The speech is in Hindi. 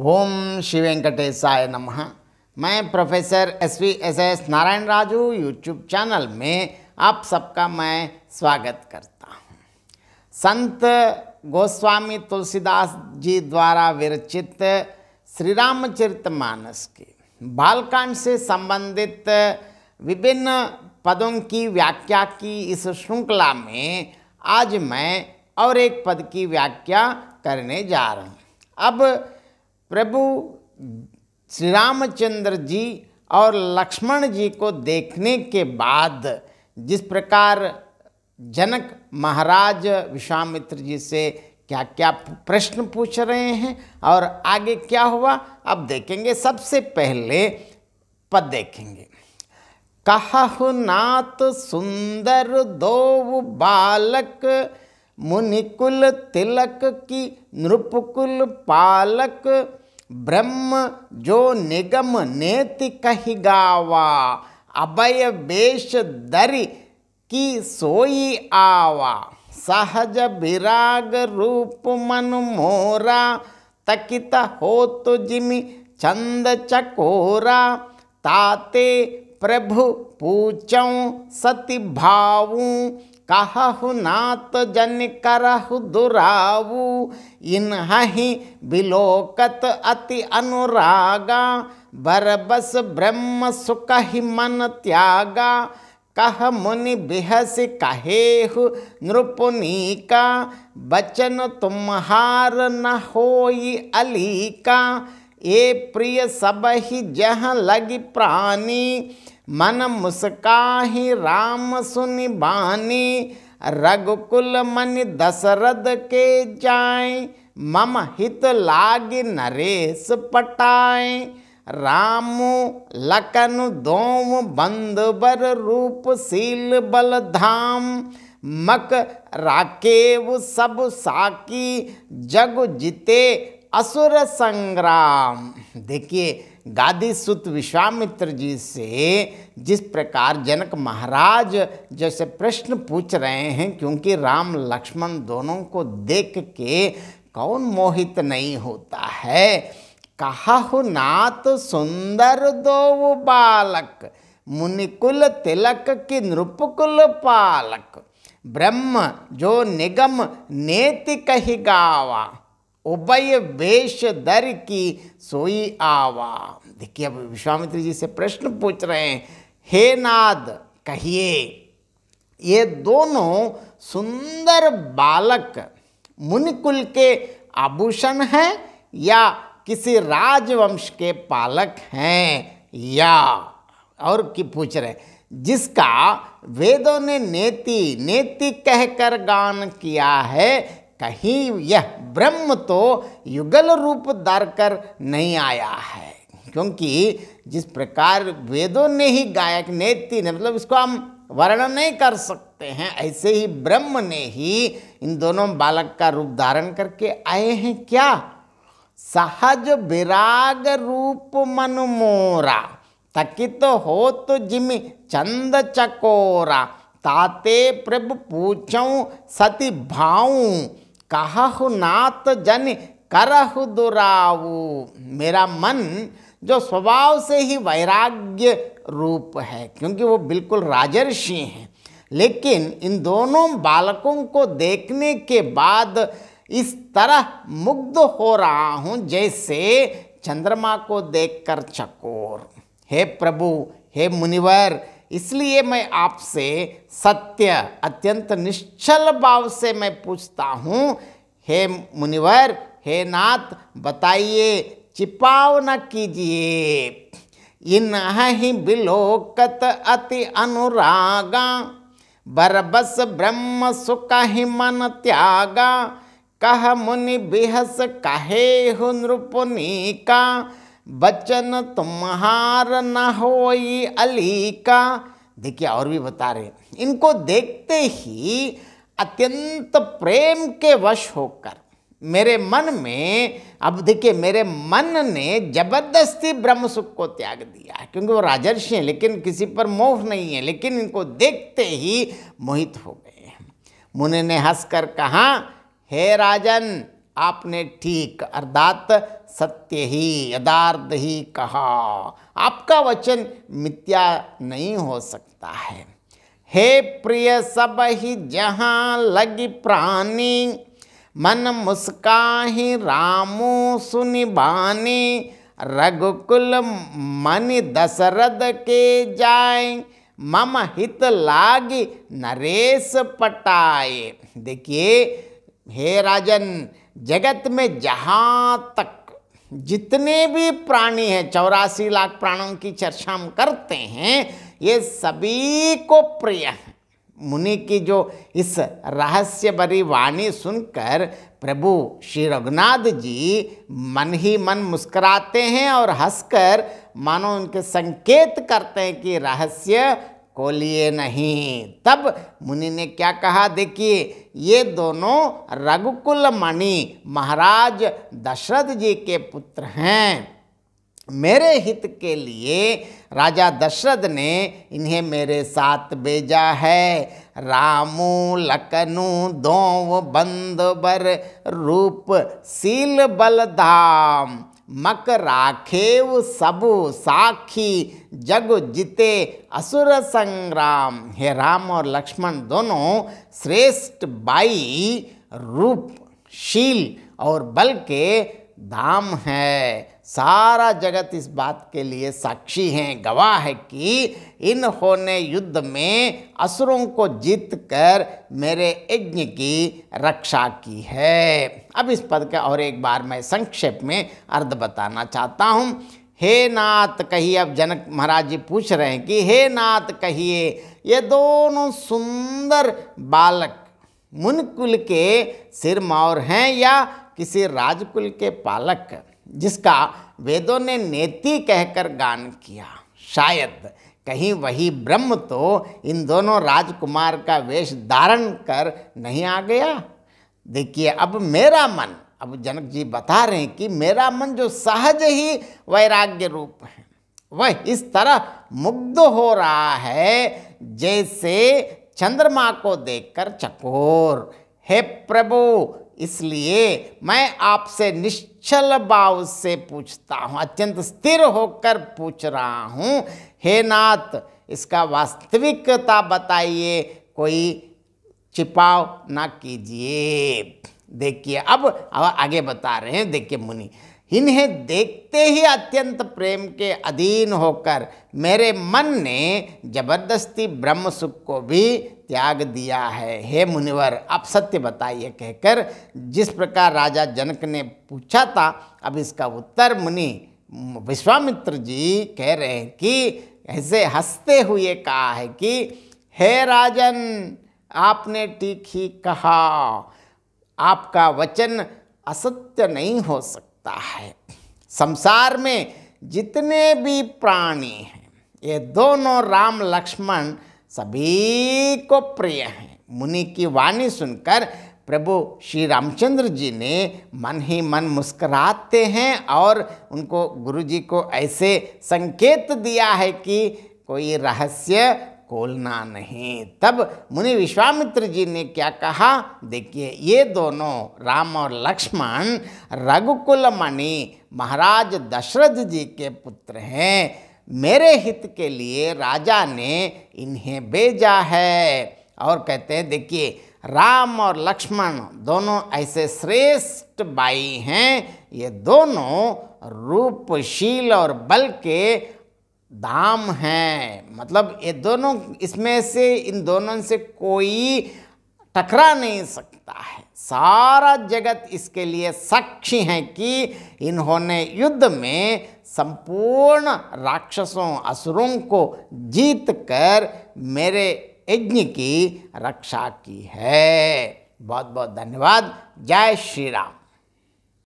ओम श्री वेंकटेशाय नमः। मैं professor SV SS Narayan Raju YouTube channel में आप सबका मैं स्वागत करता हूँ। संत गोस्वामी तुलसीदास जी द्वारा विरचित श्री रामचरितमानस के बालकांड से संबंधित विभिन्न पदों की व्याख्या की इस श्रृंखला में आज मैं और एक पद की व्याख्या करने जा रहा हूँ। अब प्रभु श्री रामचंद्र जी और लक्ष्मण जी को देखने के बाद जिस प्रकार जनक महाराज विश्वामित्र जी से क्या क्या प्रश्न पूछ रहे हैं और आगे क्या हुआ अब देखेंगे। सबसे पहले पद देखेंगे। कहु नाथ सुंदर दो बालक, मुनिकुल तिलक की नृपकुल पालक, ब्रह्म जो निगम नेति कहि गावा, अभय वेश दरि की सोई आवा, सहज विराग रूप मन मोरा, तकित हो तो जिमि चंद चकोरा, ताते प्रभु पूछऊं सति भावूं, कहु नाथ जन करहु दुरावू, इन्हि बिलोकत अति अनुरागा, बरबस ब्रह्म सुकहि मन त्यागा, कह मुनि बिहस कहेहु नृपुनीका, बचन तुम्हार न होई अलीका, ए प्रिय सबहि जहाँ लगी प्राणी, मन मुस्काहि राम सुनि बानी, रघुकुल मनि दशरथ के जाय, मम हित लागी नरेश पटाए, रामु लखनु दोम बंधुबर रूपशील बल धाम, मक राकेव सब साकी जग जीते असुर संग्राम। देखिए गादी सुत विश्वामित्र जी से जिस प्रकार जनक महाराज जैसे प्रश्न पूछ रहे हैं, क्योंकि राम लक्ष्मण दोनों को देख के कौन मोहित नहीं होता है। कहु नाथ सुंदर दो बालक, मुनिकुल तिलक की नृपकुल पालक, ब्रह्म जो निगम नेति कहि गावा, उभय वेश दर की सोई आवा। देखिए अब विश्वामित्र जी से प्रश्न पूछ रहे हैं, हे नाद कहिए ये दोनों सुंदर बालक मुनिकुल के आभूषण हैं या किसी राजवंश के पालक हैं, या और की पूछ रहे जिसका वेदों ने नेति नेति कहकर गान किया है, कहीं यह ब्रह्म तो युगल रूप धर कर नहीं आया है। क्योंकि जिस प्रकार वेदों ने ही गायक नेति ने मतलब इसको हम वर्णन नहीं कर सकते हैं, ऐसे ही ब्रह्म ने ही इन दोनों बालक का रूप धारण करके आए हैं। क्या सहज विराग रूप मन मोरा, तकित हो तो जिमि चंद चकोरा, ताते प्रभु पूछऊं सति भाऊं, कहु नाथ जन करहु दुरावू। मेरा मन जो स्वभाव से ही वैराग्य रूप है, क्योंकि वो बिल्कुल राजर्षि हैं, लेकिन इन दोनों बालकों को देखने के बाद इस तरह मुग्ध हो रहा हूँ जैसे चंद्रमा को देखकर चकोर। हे प्रभु, हे मुनिवर, इसलिए मैं आपसे सत्य अत्यंत निश्चल भाव से मैं पूछता हूँ, हे मुनिवर, हे नाथ, बताइए, छिपाव न कीजिए। इन्हि बिलोकत अति अनुरागा, बरबस ब्रह्म सुकहि मन त्यागा, कह मुनि बिहस कहेहु नृपुनीका, बचन तुम्हार न होई अलीका। देखिए और भी बता रहे, इनको देखते ही अत्यंत प्रेम के वश होकर मेरे मन में, अब देखिए मेरे मन ने जबरदस्ती ब्रह्म सुख को त्याग दिया है, क्योंकि वो राजर्षि हैं लेकिन किसी पर मोह नहीं है, लेकिन इनको देखते ही मोहित हो गए हैं। मुनि ने हंसकर कहा, हे राजन, आपने ठीक अर्थात सत्य ही यथार्थ ही कहा। आपका वचन मिथ्या नहीं हो सकता है। हे प्रिय सब ही जहाँ लगी प्राणी, मन मुस्काहि रामो सुनि बानी। रघुकुल मनि दशरथ के जाय, मम हित लागी नरेश पटाए। देखिए हे राजन, जगत में जहाँ तक जितने भी प्राणी हैं, 84 लाख प्राणों की चर्चा हम करते हैं, ये सभी को प्रिय है। मुनि की जो इस रहस्य भरी वाणी सुनकर प्रभु श्री रघुनाथ जी मन ही मन मुस्कुराते हैं और हंसकर मानो उनके संकेत करते हैं कि रहस्य खोलिए नहीं। तब मुनि ने क्या कहा, देखिए ये दोनों रघुकुल मणि महाराज दशरथ जी के पुत्र हैं। मेरे हित के लिए राजा दशरथ ने इन्हें मेरे साथ भेजा है। रामू लखनू दोव बंद बर, रूप सील बल धाम। मक राखेव सबु साखी, जग जिते असुर संग्राम। हे राम और लक्ष्मण दोनों श्रेष्ठ बाई, रूप शील और बल के धाम है। सारा जगत इस बात के लिए साक्षी हैं, गवाह है कि इन्होंने युद्ध में असुरों को जीतकर मेरे यज्ञ की रक्षा की है। अब इस पद का और एक बार मैं संक्षेप में अर्थ बताना चाहता हूँ। हे नाथ कहिए, अब जनक महाराज जी पूछ रहे हैं कि हे नाथ कहिए, ये दोनों सुंदर बालक मुनिकुल के सिरमौर हैं या किसी राजकुल के पालक, जिसका वेदों ने नेति कहकर गान किया। शायद कहीं वही ब्रह्म तो इन दोनों राजकुमार का वेश धारण कर नहीं आ गया। देखिए अब मेरा मन, अब जनक जी बता रहे हैं कि मेरा मन जो सहज ही वैराग्य रूप है, वह इस तरह मुग्ध हो रहा है जैसे चंद्रमा को देखकर चकोर। हे प्रभु, इसलिए मैं आपसे निश्चल भाव से पूछता हूँ, अत्यंत स्थिर होकर पूछ रहा हूँ। हे नाथ, इसका वास्तविकता बताइए, कोई छिपाव ना कीजिए। देखिए अब आगे बता रहे हैं। देखिए मुनि, इन्हें देखते ही अत्यंत प्रेम के अधीन होकर मेरे मन ने जबरदस्ती ब्रह्म सुख को भी त्याग दिया है। हे मुनिवर, आप सत्य बताइए कहकर जिस प्रकार राजा जनक ने पूछा था, अब इसका उत्तर मुनि विश्वामित्र जी कह रहे हैं कि ऐसे हंसते हुए कहा है कि हे राजन, आपने ठीक ही कहा, आपका वचन असत्य नहीं हो सकता है। संसार में जितने भी प्राणी हैं, ये दोनों राम लक्ष्मण सभी को प्रिय हैं। मुनि की वाणी सुनकर प्रभु श्री रामचंद्र जी ने मन ही मन मुस्कुराते हैं और उनको गुरु जी को ऐसे संकेत दिया है कि कोई रहस्य खोलना नहीं। तब मुनि विश्वामित्र जी ने क्या कहा, देखिए ये दोनों राम और लक्ष्मण रघुकुल मणि महाराज दशरथ जी के पुत्र हैं। मेरे हित के लिए राजा ने इन्हें भेजा है। और कहते हैं देखिए राम और लक्ष्मण दोनों ऐसे श्रेष्ठ भाई हैं, ये दोनों रूपशील और बल के धाम हैं। मतलब ये दोनों, इसमें से इन दोनों से कोई टकरा नहीं सकता है। सारा जगत इसके लिए साक्षी है कि इन्होंने युद्ध में संपूर्ण राक्षसों असुरों को जीत कर मेरे यज्ञ की रक्षा की है। बहुत बहुत धन्यवाद। जय श्री राम।